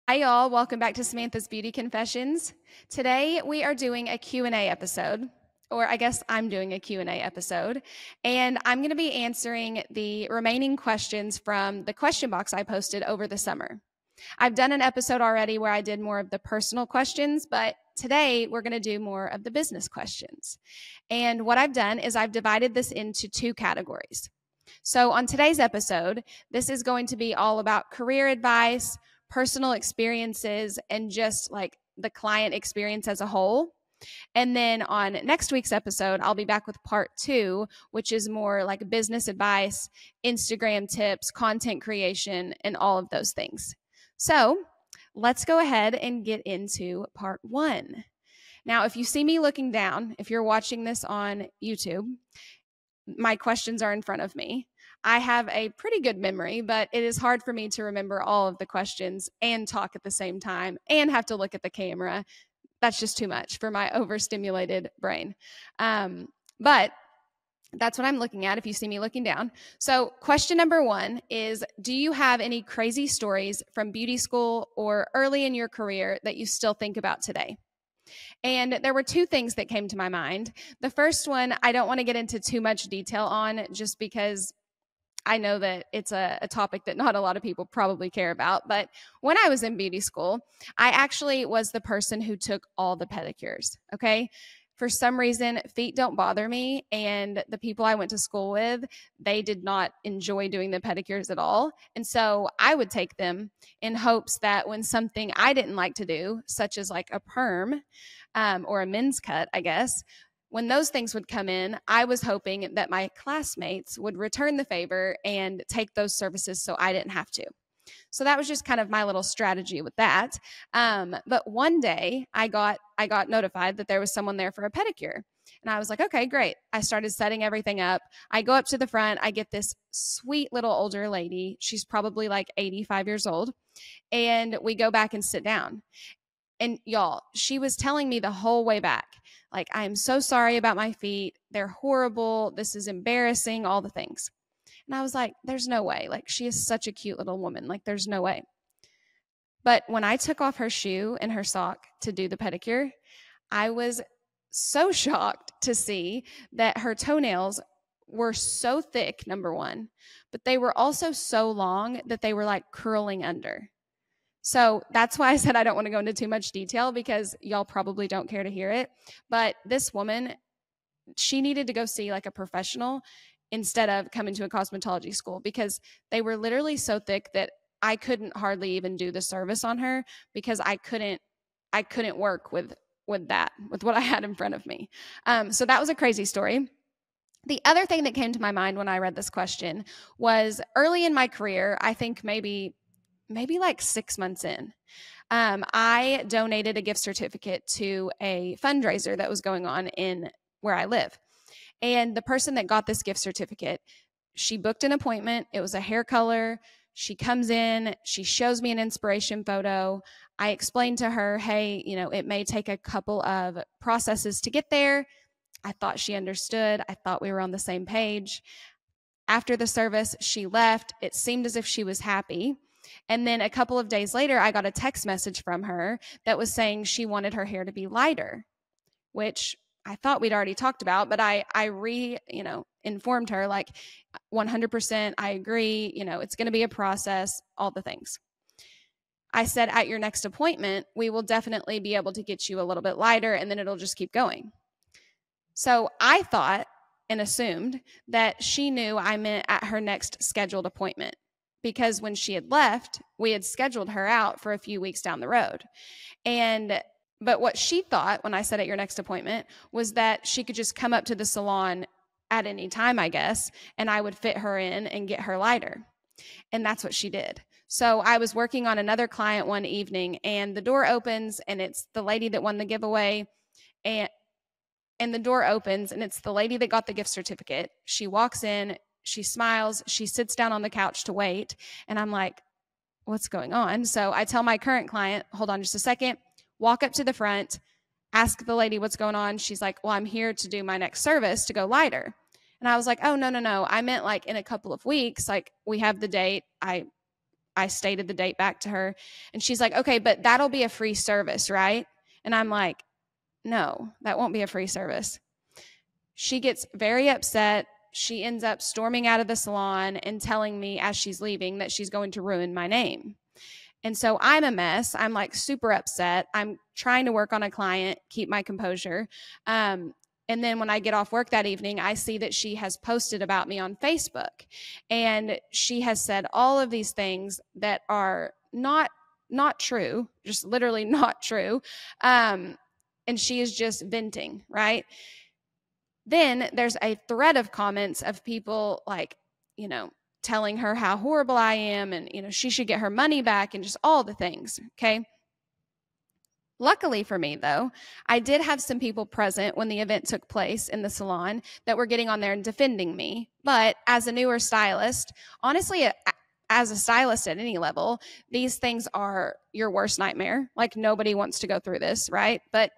Hi, y'all. Welcome back to Samantha's Beauty Confessions. Today, we are doing a Q&A episode, or I guess I'm doing a Q&A episode, and I'm going to be answering the remaining questions from the question box I posted over the summer. I've done an episode already where I did more of the personal questions, but today we're going to do more of the business questions. And what I've done is I've divided this into two categories. So on today's episode, this is going to be all about career advice, personal experiences, and just like the client experience as a whole. And then on next week's episode, I'll be back with part two, which is more like business advice, Instagram tips, content creation, and all of those things. So let's go ahead and get into part one. Now, if you see me looking down, if you're watching this on YouTube, my questions are in front of me. I have a pretty good memory, but it is hard for me to remember all of the questions and talk at the same time and have to look at the camera. That's just too much for my overstimulated brain. But that's what I'm looking at if you see me looking down. So question number one is, do you have any crazy stories from beauty school or early in your career that you still think about today? And there were two things that came to my mind. The first one, I don't want to get into too much detail on just because I know that it's a topic that not a lot of people probably care about. But when I was in beauty school, I actually was the person who took all the pedicures. Okay. For some reason, feet don't bother me. And the people I went to school with, they did not enjoy doing the pedicures at all. And so I would take them in hopes that when something I didn't like to do, such as like a perm or a men's cut, I guess, when those things would come in, I was hoping that my classmates would return the favor and take those services so I didn't have to. So that was just kind of my little strategy with that. But one day I got notified that there was someone there for a pedicure. And I was like, okay, great. I started setting everything up. I go up to the front. I get this sweet little older lady. She's probably like 85 years old. And we go back and sit down. And y'all, she was telling me the whole way back, like, I'm so sorry about my feet. They're horrible. This is embarrassing, all the things. And I was like, there's no way. Like, she is such a cute little woman. Like, there's no way. But when I took off her shoe and her sock to do the pedicure, I was so shocked to see that her toenails were so thick, number one, but they were also so long that they were like curling under. So that's why I said I don't want to go into too much detail because y'all probably don't care to hear it. But this woman, she needed to go see like a professional instead of coming to a cosmetology school because they were literally so thick that I couldn't hardly even do the service on her because I couldn't work with what I had in front of me. So that was a crazy story. The other thing that came to my mind when I read this question was early in my career, I think maybe like 6 months in, I donated a gift certificate to a fundraiser that was going on in where I live. And the person that got this gift certificate, she booked an appointment. It was a hair color. She comes in, she shows me an inspiration photo. I explained to her, hey, it may take a couple of processes to get there. I thought she understood. I thought we were on the same page. After the service, she left. It seemed as if she was happy. And then a couple of days later, I got a text message from her that was saying she wanted her hair to be lighter, which I thought we'd already talked about, but I informed her like 100%, I agree, it's going to be a process, all the things. I said, at your next appointment, we will definitely be able to get you a little bit lighter and then it'll just keep going. So I thought and assumed that she knew I meant at her next scheduled appointment because when she had left, we had scheduled her out for a few weeks down the road. But what she thought when I said at your next appointment was that she could just come up to the salon at any time, I guess, and I would fit her in and get her lighter. And that's what she did. So I was working on another client one evening and the door opens and it's the lady that won the giveaway. And the door opens and it's the lady that got the gift certificate. She walks in, she smiles, she sits down on the couch to wait. And I'm like, what's going on? So I tell my current client, hold on just a second, walk up to the front, ask the lady what's going on. She's like, well, I'm here to do my next service to go lighter. And I was like, oh, no. I meant like in a couple of weeks, like we have the date. I I stated the date back to her, and she's like, okay, but that'll be a free service, right? And I'm like, no, that won't be a free service. She gets very upset. She ends up storming out of the salon and telling me as she's leaving that she's going to ruin my name. And so I'm a mess. I'm like super upset. I'm trying to work on a client, keep my composure. And then when I get off work that evening, I see that she has posted about me on Facebook. And she has said all of these things that are not true, just literally not true. And she is just venting, right? Then there's a thread of comments of people like, telling her how horrible I am and, she should get her money back and just all the things. Okay. Luckily for me, though, I did have some people present when the event took place in the salon that were getting on there and defending me. But as a newer stylist, honestly, as a stylist at any level, these things are your worst nightmare. Like nobody wants to go through this, right? But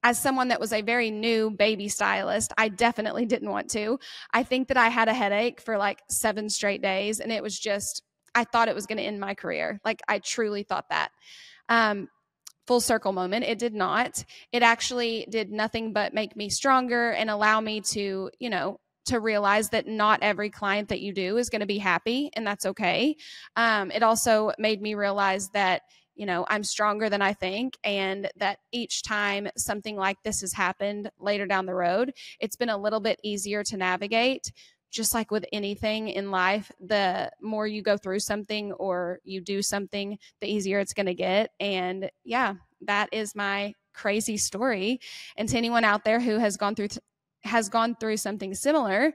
as someone that was a very new baby stylist, I definitely didn't want to. I think that I had a headache for like 7 straight days, and it was just, I thought it was going to end my career. Like I truly thought that. Full circle moment. It did not. It actually did nothing but make me stronger and allow me to, to realize that not every client that you do is going to be happy, and that's okay. It also made me realize that I'm stronger than I think, and that each time something like this has happened later down the road, it's been a little bit easier to navigate. Just like with anything in life, the more you go through something or you do something, the easier it's going to get. And yeah, that is my crazy story. And to anyone out there who has gone through something similar,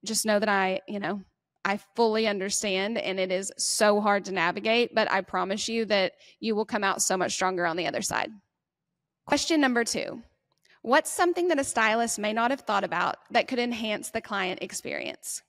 just know that I fully understand, and it is so hard to navigate, but I promise you that you will come out so much stronger on the other side. Question number 2. What's something that a stylist may not have thought about that could enhance the client experience?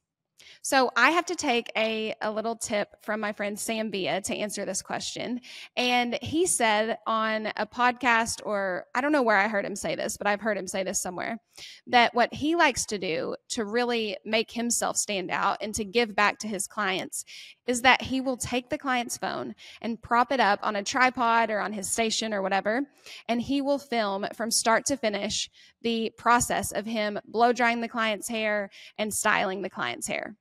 So I have to take a little tip from my friend Sam Bia to answer this question. And he said on a podcast, or I don't know where I heard him say this, but I've heard him say this somewhere, that what he likes to do to really make himself stand out and to give back to his clients is that he will take the client's phone and prop it up on a tripod or on his station or whatever, and he will film from start to finish the process of him blow drying the client's hair and styling the client's hair.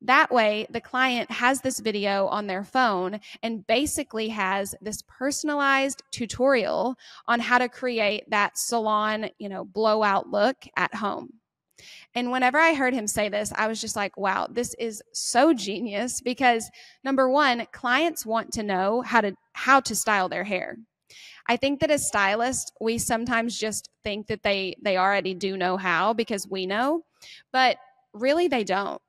That way, the client has this video on their phone and basically has this personalized tutorial on how to create that salon, blowout look at home. And whenever I heard him say this, I was just like, wow, this is so genius, because number one, clients want to know how to style their hair. I think that as stylists, we sometimes just think that they already do know how because we know, but really they don't.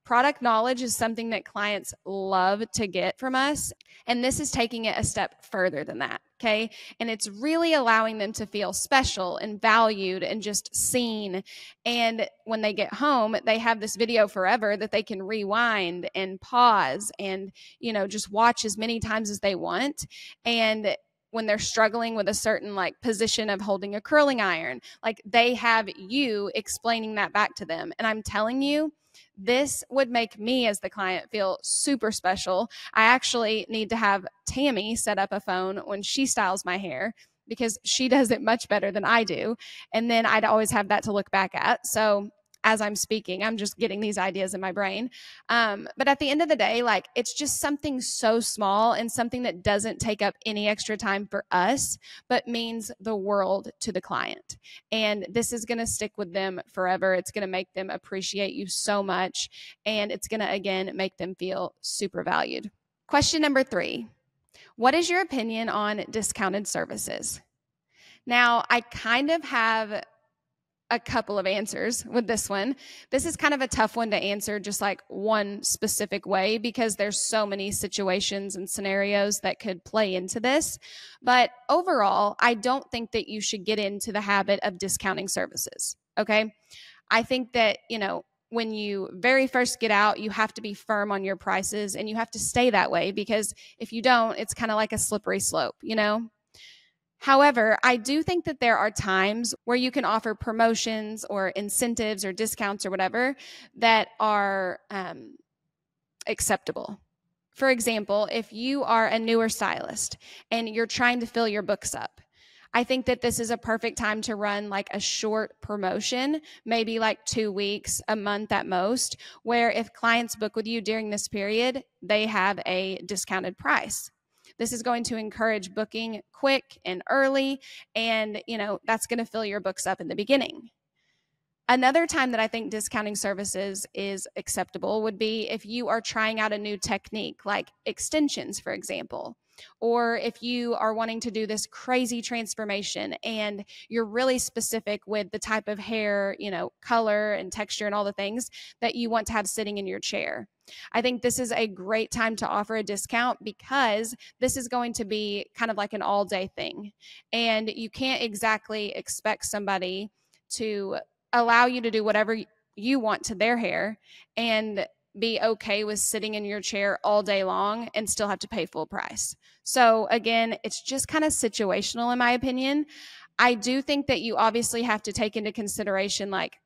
Product knowledge is something that clients love to get from us, and this is taking it a step further than that. Okay. And it's really allowing them to feel special and valued and just seen. And when they get home, they have this video forever that they can rewind and pause and, just watch as many times as they want. And when they're struggling with a certain position of holding a curling iron, they have you explaining that back to them. And I'm telling you, this would make me as the client feel super special. I actually need to have Tammy set up a phone when she styles my hair, because she does it much better than I do. And then I'd always have that to look back at. So as I'm speaking, I'm just getting these ideas in my brain. But at the end of the day, it's just something so small and something that doesn't take up any extra time for us, but means the world to the client. And this is going to stick with them forever. It's going to make them appreciate you so much. And it's going to, again, make them feel super valued. Question number 3. What is your opinion on discounted services? Now, I kind of have a couple of answers with this one. This is kind of a tough one to answer just one specific way, because there's so many situations and scenarios that could play into this. But overall, I don't think that you should get into the habit of discounting services. Okay. I think that, when you very first get out, you have to be firm on your prices, and you have to stay that way, because if you don't, it's kind of like a slippery slope, However, I do think that there are times where you can offer promotions or incentives or discounts or whatever that are acceptable. For example, if you are a newer stylist and you're trying to fill your books up, I think that this is a perfect time to run like a short promotion, maybe like 2 weeks, a month at most, where if clients book with you during this period, they have a discounted price. This is going to encourage booking quick and early, and that's going to fill your books up in the beginning. Another time that I think discounting services is acceptable would be if you are trying out a new technique, like extensions, for example, or if you are wanting to do this crazy transformation and you're really specific with the type of hair, color and texture and all the things that you want to have sitting in your chair. I think this is a great time to offer a discount because this is going to be kind of like an all-day thing. And you can't exactly expect somebody to allow you to do whatever you want to their hair and be okay with sitting in your chair all day long and still have to pay full price. So again, it's just kind of situational in my opinion. I do think that you obviously have to take into consideration, like,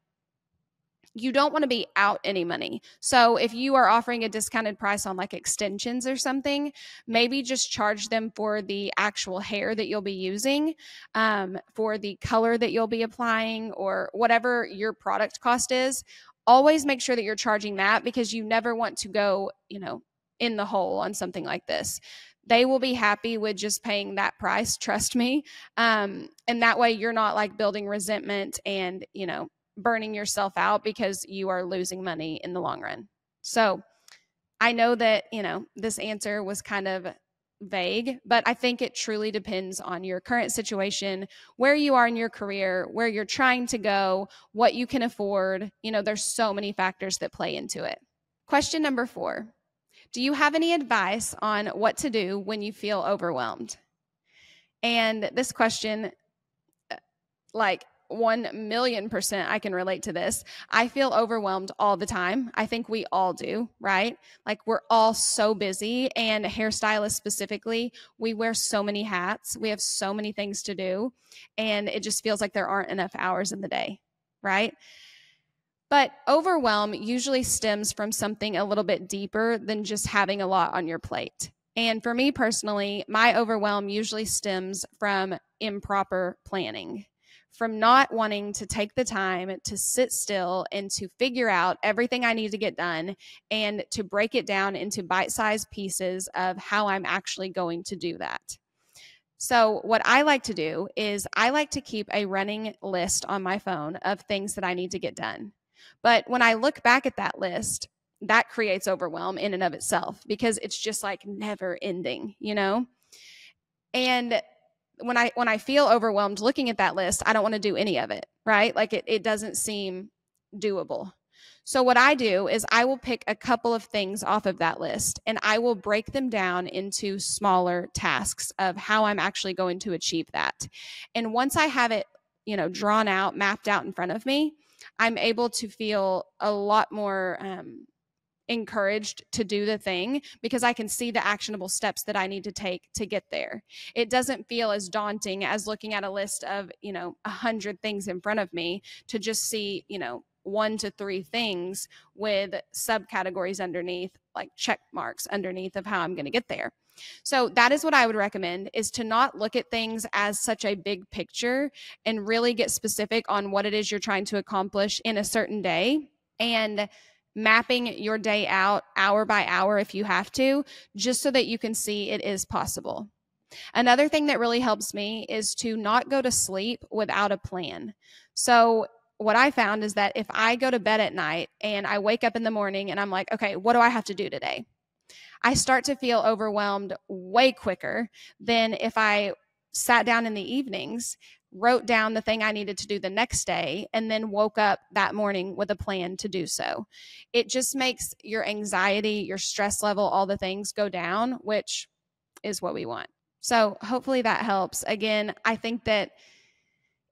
you don't want to be out any money. So if you are offering a discounted price on like extensions or something, maybe just charge them for the actual hair that you'll be using, for the color that you'll be applying, or whatever your product cost is. Always make sure that you're charging that, because you never want to go, in the hole on something like this. They will be happy with just paying that price, trust me. And that way you're not like building resentment and, burning yourself out because you are losing money in the long run. So I know that, this answer was kind of vague, but I think it truly depends on your current situation, where you are in your career, where you're trying to go, what you can afford. There's so many factors that play into it. Question number 4. Do you have any advice on what to do when you feel overwhelmed? And this question, like, 1,000,000% I can relate to this. I feel overwhelmed all the time. I think we all do, right? Like, we're all so busy, and hairstylists specifically, we wear so many hats. We have so many things to do, and it just feels like there aren't enough hours in the day, right? But overwhelm usually stems from something a little bit deeper than just having a lot on your plate. And for me personally, my overwhelm usually stems from improper planning, from not wanting to take the time to sit still and to figure out everything I need to get done and to break it down into bite-sized pieces of how I'm actually going to do that. So what I like to do is I like to keep a running list on my phone of things that I need to get done. But when I look back at that list, that creates overwhelm in and of itself, because it's just like never ending, And when I feel overwhelmed looking at that list, I don't want to do any of it, right? Like it doesn't seem doable. So what I do is I will pick a couple of things off of that list, and I will break them down into smaller tasks of how I'm actually going to achieve that. And once I have it, drawn out, mapped out in front of me, I'm able to feel a lot more encouraged to do the thing, because I can see the actionable steps that I need to take to get there. It doesn't feel as daunting as looking at a list of, 100 things in front of me to just see, 1 to 3 things with subcategories underneath, like check marks underneath of how I'm going to get there. So that is what I would recommend, is to not look at things as such a big picture and really get specific on what it is you're trying to accomplish in a certain day, and mapping your day out hour by hour if you have to, just so that you can see it is possible. Another thing that really helps me is to not go to sleep without a plan. So what I found is that if I go to bed at night and I wake up in the morning and I'm like, okay, what do I have to do today? I start to feel overwhelmed way quicker than if I sat down in the evenings, wrote down the thing I needed to do the next day, and then woke up that morning with a plan to do so. It just makes your anxiety, your stress level, all the things go down, which is what we want. So hopefully that helps. Again, I think that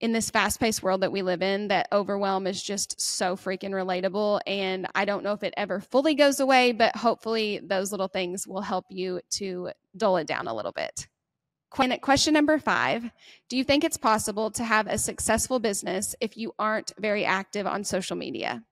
in this fast-paced world that we live in, that overwhelm is just so freaking relatable. And I don't know if it ever fully goes away, but hopefully those little things will help you to dull it down a little bit. Question number 5, do you think it's possible to have a successful business if you aren't very active on social media?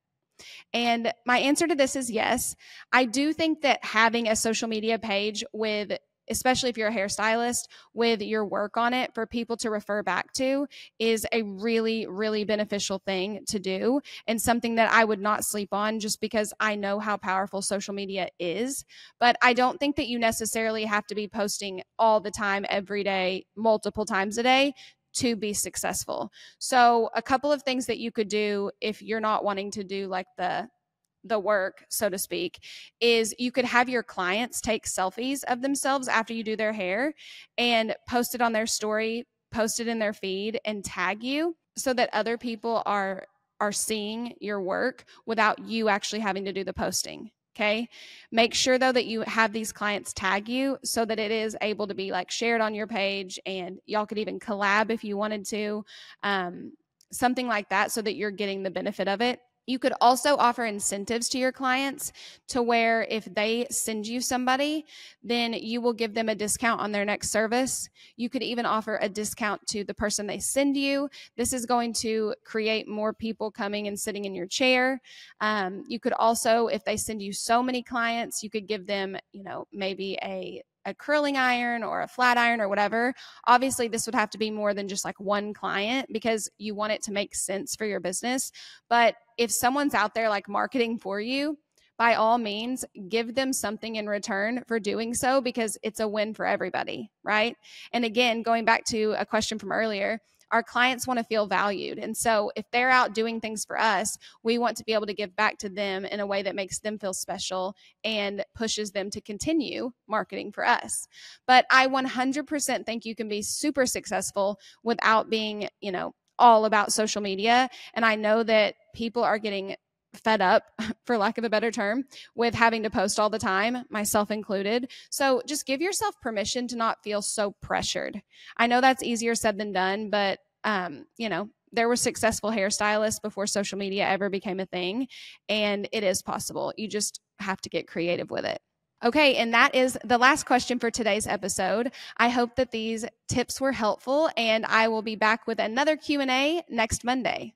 And my answer to this is yes. I do think that having a social media page with, especially if you're a hairstylist, with your work on it for people to refer back to is a really, really beneficial thing to do, and something that I would not sleep on, just because I know how powerful social media is. But I don't think that you necessarily have to be posting all the time, every day, multiple times a day to be successful. So a couple of things that you could do if you're not wanting to do like the work, so to speak, is you could have your clients take selfies of themselves after you do their hair and post it on their story, post it in their feed, and tag you so that other people are seeing your work without you actually having to do the posting. Okay. Make sure though that you have these clients tag you so that it is able to be like shared on your page, and y'all could even collab if you wanted to, something like that, so that you're getting the benefit of it. You could also offer incentives to your clients to where if they send you somebody, then you will give them a discount on their next service. You could even offer a discount to the person they send you. This is going to create more people coming and sitting in your chair. You could also, if they send you so many clients, you could give them, maybe a curling iron or a flat iron or whatever. Obviously, this would have to be more than just like one client because you want it to make sense for your business. But if someone's out there like marketing for you, by all means, give them something in return for doing so, because it's a win for everybody, right? And again, going back to a question from earlier, our clients want to feel valued. And so if they're out doing things for us, we want to be able to give back to them in a way that makes them feel special and pushes them to continue marketing for us. But I 100% think you can be super successful without being, all about social media. And I know that people are getting fed up, for lack of a better term, with having to post all the time, myself included. So just give yourself permission to not feel so pressured. I know that's easier said than done, but there were successful hairstylists before social media ever became a thing, and it is possible. You just have to get creative with it. Okay, and that is the last question for today's episode. I hope that these tips were helpful, and I will be back with another Q&A next Monday.